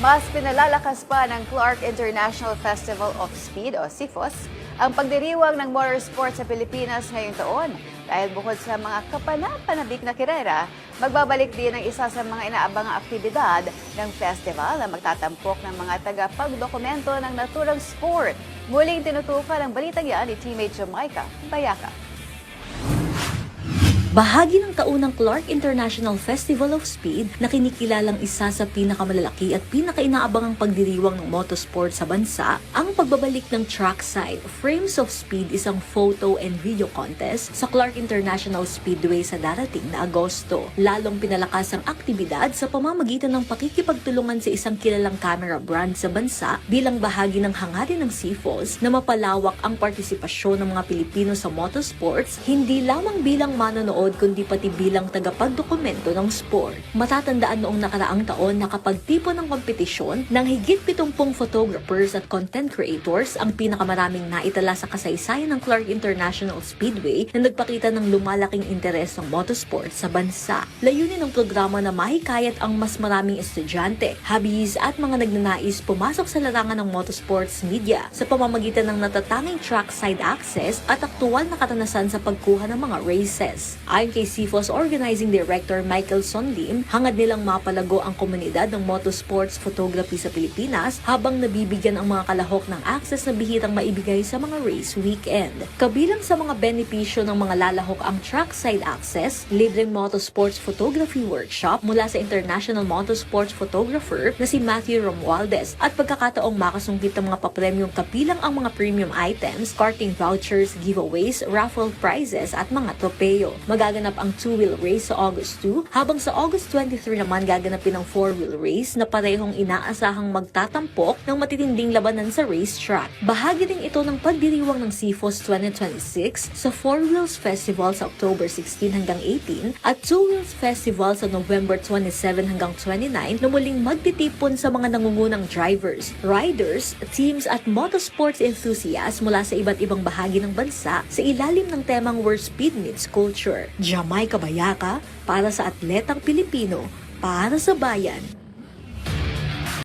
Mas pinalalakas pa ng Clark International Festival of Speed o CIFOS ang pagdiriwang ng motorsport sa Pilipinas ngayong taon. Dahil bukod sa mga kapanapanabik na kirera, magbabalik din ang isa sa mga inaabangang aktibidad ng festival na magtatampok ng mga tagapagdokumento ng naturang sport. Muling tinutukan ang balitang yan ni teammate Jamaica Bayaka. Bahagi ng taunang Clark International Festival of Speed na kinikilalang isa sa pinakamalalaki at pinakainaabangang pagdiriwang ng motorsport sa bansa, ang pagbabalik ng Trackside Frames of Speed, isang photo and video contest sa Clark International Speedway sa darating na Agosto. Lalong pinalakas ang aktibidad sa pamamagitan ng pakikipagtulungan sa isang kilalang camera brand sa bansa bilang bahagi ng hangarin ng CIFOS na mapalawak ang partisipasyon ng mga Pilipino sa motorsports, hindi lamang bilang manonood kundi pati bilang tagapagdokumento ng sport. Matatandaan noong nakaraang taon na nakapagtipon ng kompetisyon ng higit 70 photographers at content creators, ang pinakamaraming naitala sa kasaysayan ng Clark International Speedway na nagpakita ng lumalaking interes ng motorsport sa bansa. Layunin ng programa na mahikayat ang mas maraming estudyante, hobbies at mga nagnanais pumasok sa larangan ng motorsports media sa pamamagitan ng natatanging trackside access at aktual na karanasan sa pagkuha ng mga races. Ayon kay CIFOS Organizing Director Michael Sonlim, hangad nilang mapalago ang komunidad ng motorsports photography sa Pilipinas habang nabibigyan ang mga kalahok ng access na bihirang maibigay sa mga race weekend. Kabilang sa mga benepisyo ng mga lalahok ang trackside access, libreng motorsports photography workshop mula sa international motorsports photographer na si Matthew Romualdez at pagkakataong makasungkit ng mga papremyong kabilang ang mga premium items, karting vouchers, giveaways, raffle prizes at mga tropeyo. Magaganap ang 2-wheel race sa August 2, habang sa August 23 naman gaganapin ang 4-wheel race na parehong inaasahang magtatampok ng matitinding labanan sa racetrack. Bahagi rin ito ng pagdiriwang ng CIFOS 2026 sa 4-Wheels Festival sa October 16 hanggang 18 at 2-Wheels Festival sa November 27 hanggang 29 na muling magtitipon sa mga nangungunang drivers, riders, teams at motorsports enthusiasts mula sa iba't ibang bahagi ng bansa sa ilalim ng temang Where Speed Meets Culture. Jamaica Bayaka para sa atletang Pilipino, para sa bayan.